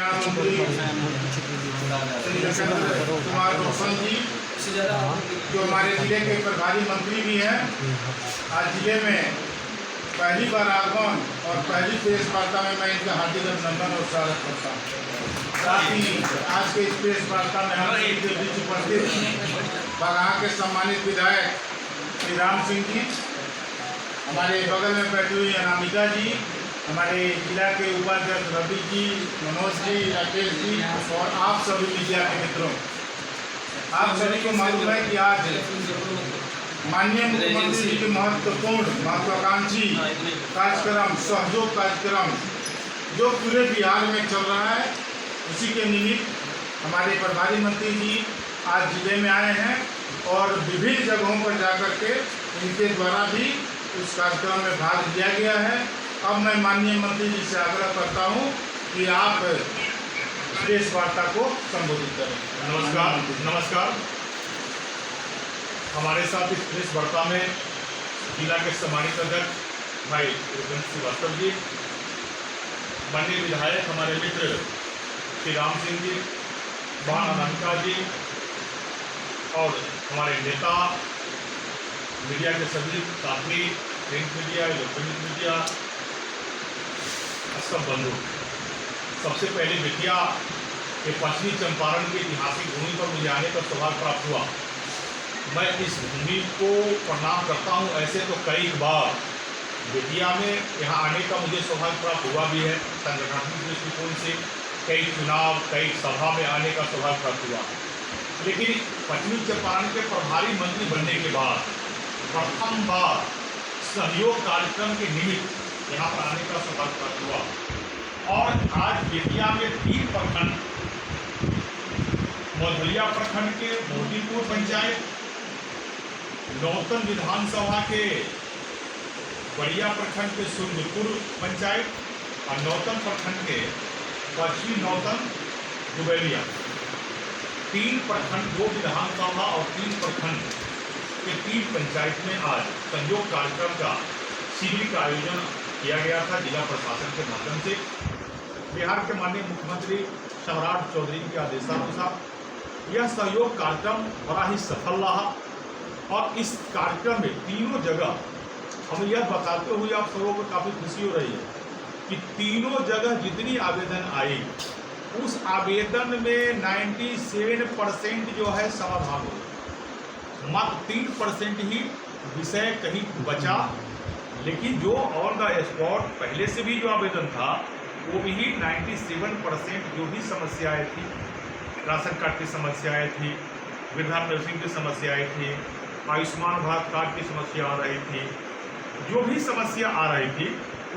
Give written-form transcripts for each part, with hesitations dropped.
कल्याण मंत्री श्री कुमार रोशन जी, जो हमारे जिले के प्रभारी मंत्री भी हैं, आज जिले में पहली बार आगमन और पहली प्रेस वार्ता में मैं इनका हार्दिक अभिनंदन और स्वागत करता हूँ। साथ ही आज के इस प्रेस वार्ता में हम के बीच उपस्थित बगहा के सम्मानित विधायक श्री राम सिंह जी, हमारे बगल में बैठी हुई अनामिका जी, हमारे जिला के उपाध्यक्ष रवि जी, मनोज जी, राकेश जी और आप सभी मीडिया के मित्रों, आप सभी को मालूम है कि आज माननीय मुख्यमंत्री जी के महत्वाकांक्षी कार्यक्रम सहयोग कार्यक्रम जो पूरे बिहार में चल रहा है, उसी के निमित्त हमारे प्रभारी मंत्री जी आज जिले में आए हैं और विभिन्न जगहों पर जाकर के इनके द्वारा भी उस कार्यक्रम में भाग लिया गया है। अब मैं माननीय मंत्री जी से आग्रह करता हूं कि आप प्रेस वार्ता को संबोधित करें। नमस्कार। हमारे साथ इस प्रेस वार्ता में जिला के सम्मानित अध्यक्ष भाई रुपेंद्र श्रीवास्तव जी, माननीय विधायक हमारे मित्र श्री राम सिंह जी, बहन अनामिका जी और हमारे नेता मीडिया के सभी साथी, प्रिंट मीडिया, इलेक्ट्रॉनिक मीडिया, सब बंधु। सबसे पहले बेतिया के पश्चिमी चंपारण के ऐतिहासिक भूमि पर मुझे आने का सौभाग्य प्राप्त हुआ। मैं इस भूमि को प्रणाम करता हूं। ऐसे तो कई बार बेतिया में यहाँ आने का मुझे सौभाग्य प्राप्त हुआ भी है। संगठनात्मक दृष्टिकोण से कई चुनाव, कई सभा में आने का सौभाग्य प्राप्त हुआ, लेकिन पश्चिमी चंपारण के प्रभारी मंत्री बनने के बाद प्रथम बार सहयोग कार्यक्रम के निमित्त यहाँ पर आने का सौभाग्य प्राप्त हुआ। और आज बेतिया में 3 प्रखंड, मौधलिया प्रखंड के मोदीपुर पंचायत, नौतन विधानसभा के बड़िया प्रखंड के सुरजपुर पंचायत और नौतन प्रखंड के पश्चिमी नौतन दुबैलिया, 3 प्रखंड, 2 विधानसभा और 3 प्रखंड के 3 पंचायत में आज सहयोग कार्यक्रम का शिविर का आयोजन किया गया था जिला प्रशासन के माध्यम से। बिहार के माननीय मुख्यमंत्री सम्राट चौधरी के आदेशानुसार यह सहयोग कार्यक्रम बड़ा ही सफल रहा और इस कार्यक्रम में तीनों जगह हमें यह बताते हुए आप सबों को काफ़ी खुशी हो रही है कि तीनों जगह जितनी आवेदन आई, उस आवेदन में 97% जो है समाधान हो, मात्र 3% ही विषय कहीं बचा। लेकिन जो ऑन द स्पॉट पहले से भी जो आवेदन था, वो भी 97% जो भी समस्याएं थी, राशन कार्ड की समस्याएं थी, वृद्धा पेंशन की समस्याएं थी, आयुष्मान भारत कार्ड की समस्या आ रही थी, जो भी समस्या आ रही थी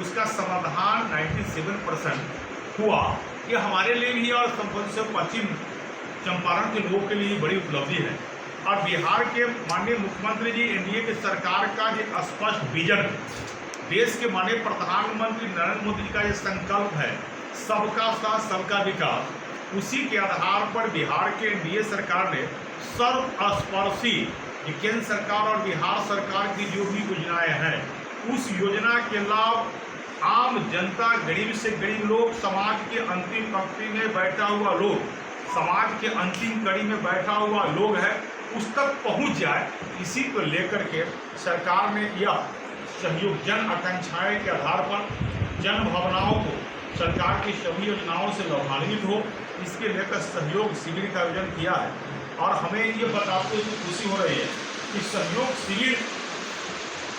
उसका समाधान 97% हुआ। ये हमारे लिए भी और पश्चिम चंपारण के लोगों के लिए बड़ी उपलब्धि है। और बिहार के माननीय मुख्यमंत्री जी, एनडीए की सरकार का जो स्पष्ट विजन, देश के माननीय प्रधानमंत्री नरेंद्र मोदी जी का ये संकल्प है सबका साथ सबका विकास, उसी के आधार पर बिहार के एनडीए सरकार ने सर्वस्पर्शी केंद्र सरकार और बिहार सरकार की जो भी योजनाएं हैं, उस योजना के लाभ आम जनता, गरीब से गरीब लोग, समाज के अंतिम पंक्ति में बैठा हुआ लोग, समाज के अंतिम कड़ी में बैठा हुआ लोग है, उस तक पहुंच जाए। इसी को लेकर के सरकार ने यह सहयोग जन आकांक्षाएं के आधार पर जन भावनाओं को सरकार की सभी योजनाओं से लाभान्वित हो, इसके लेकर सहयोग शिविर का आयोजन किया है। और हमें ये बताते हुए खुशी हो रही है कि सहयोग शिविर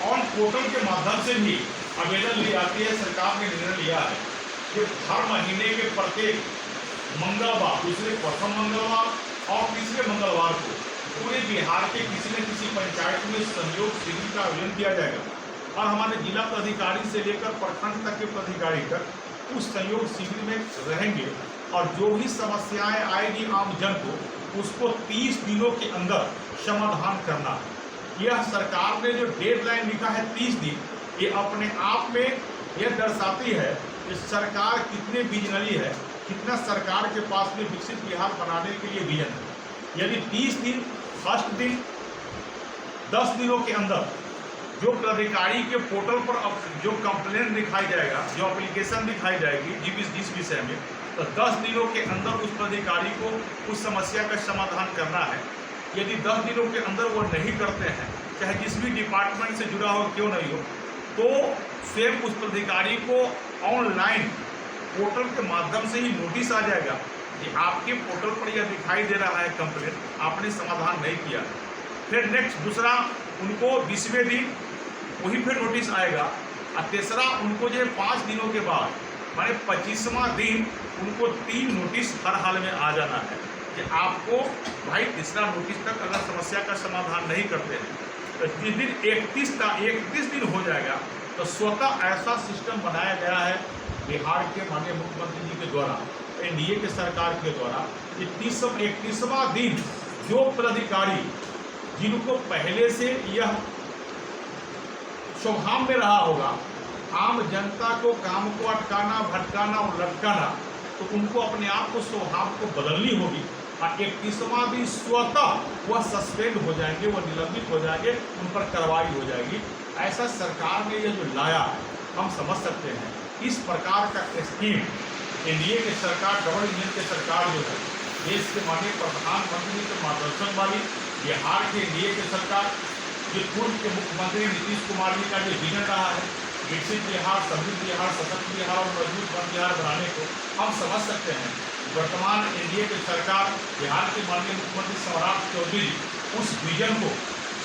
ऑन पोर्टल के माध्यम से भी आवेदन ली जाती है। सरकार ने निर्णय लिया है कि हर महीने के प्रत्येक मंगलवार, दूसरे प्रथम मंगलवार और तीसरे मंगलवार को पूरे बिहार के किसी न किसी पंचायत में सहयोग शिविर का आयोजन किया जाएगा। और हमारे जिला पदाधिकारी से लेकर प्रखंड तक के पदाधिकारी तक उस सहयोग शिविर में रहेंगे और जो भी समस्याएं आएगी आम जन को, उसको 30 दिनों के अंदर समाधान करना है। यह सरकार ने जो डेडलाइन लिखा है 30 दिन, ये अपने आप में यह दर्शाती है कि सरकार कितने विजनरी है, कितना सरकार के पास में विकसित बिहार बनाने के लिए विजन है। यदि 30 दिन, फर्स्ट दिन 10 दिनों के अंदर जो अधिकारी के पोर्टल पर अब जो कंप्लेंट दिखाई जाएगा, जो एप्लीकेशन दिखाई जाएगी जिस विषय में, तो 10 दिनों के अंदर उस पदाधिकारी को उस समस्या का समाधान करना है। यदि 10 दिनों के अंदर वो नहीं करते हैं, चाहे जिस भी डिपार्टमेंट से जुड़ा हो क्यों नहीं हो, तो स्वयं उस पदाधिकारी को ऑनलाइन पोर्टल के माध्यम से ही नोटिस आ जाएगा कि आपके पोर्टल पर यह दिखाई दे रहा है कंप्लेंट, आपने समाधान नहीं किया। फिर नेक्स्ट दूसरा उनको 20वें दिन वही फिर नोटिस आएगा, और तीसरा उनको जो 5 दिनों के बाद माने 25वां दिन उनको 3 नोटिस हर हाल में आ जाना है कि आपको भाई तीसरा नोटिस तक अगर समस्या का समाधान नहीं करते हैं तो जिस दिन 31 दिन हो जाएगा तो स्वतः ऐसा सिस्टम बनाया गया है बिहार के माननीय मुख्यमंत्री जी के द्वारा, एनडीए के सरकार के द्वारा, कि 31वां दिन जो पदाधिकारी जिनको पहले से यह स्वभाव में रहा होगा आम जनता को काम को अटकाना, भटकाना और लटकाना, तो उनको अपने आप को स्वभाव को बदलनी होगी और 31वां दिन स्वतः वह सस्पेंड हो जाएंगे, वह निलंबित हो जाएंगे, उन पर कार्रवाई हो जाएगी। ऐसा सरकार ने यह जो लाया है हम समझ सकते हैं। इस प्रकार का स्कीम एनडीए की सरकार, डबल इंजन की सरकार जो है, देश के माननीय प्रधानमंत्री के मार्गदर्शन वाली बिहार के एनडीए की सरकार, जो पूर्व के मुख्यमंत्री नीतीश कुमार जी का जो विजन रहा है विकसित बिहार, समृद्ध बिहार, सशक्त बिहार और मजबूत बिहार बनाने को, हम समझ सकते हैं वर्तमान एनडीए की सरकार बिहार के माननीय मुख्यमंत्री शिवराज चौधरी उस विजन को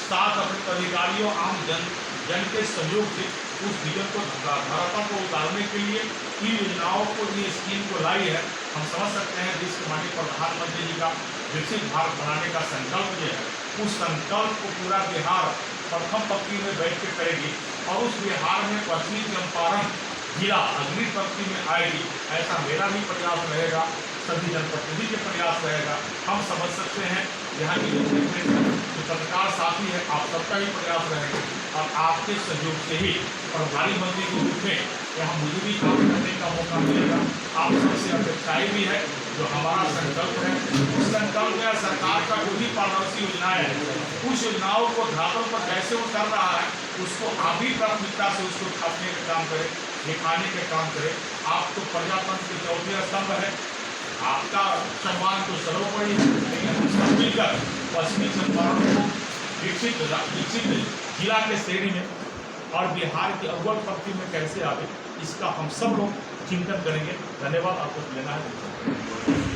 साथ अपने अधिकारियों आम जन के सहयोग से उस विजन को धरातल को उतारने के लिए इन योजनाओं को, ये स्कीम को लाई है। हम समझ सकते हैं देश के माननीय प्रधानमंत्री जी का विकसित भारत बनाने का संकल्प जो है, उस संकल्प को पूरा बिहार प्रथम पंक्ति में बैठ के करेगी और उस बिहार में पश्चिमी चंपारण जिला अग्नि पंक्ति में आएगी। ऐसा मेरा भी प्रयास रहेगा, सभी जनप्रतिनिधि के प्रयास रहेगा। हम समझ सकते हैं यहाँ की जो पत्रकार साथी है, आप सबका ही प्रयास रहेगा और आपके सहयोग से ही प्रभारी मंत्री के रूप में यहाँ मुझे भी काम करने का मौका मिलेगा। आप सबसे अपेक्षाएं भी है, जो हमारा संकल्प है, उस संकल्प में सरकार का जो भी पारदर्शी योजनाएं हैं, उस योजनाओं को धरातल पर कैसे वो कर रहा है, उसको आप ही प्राथमिकता से उसको छापने का काम करें, दिखाने का काम करें। आप तो प्रजातंत्र के चौथे स्तंभ है, आपका सम्मान तो सर्वोपरि है, लेकिन हम सब मिलकर पश्चिमी चंपारण को विकसित जिला के श्रेणी में और बिहार की अव्वल पंक्ति में कैसे आवे, इसका हम सब लोग चिंतन करेंगे। धन्यवाद। आपको लेना है।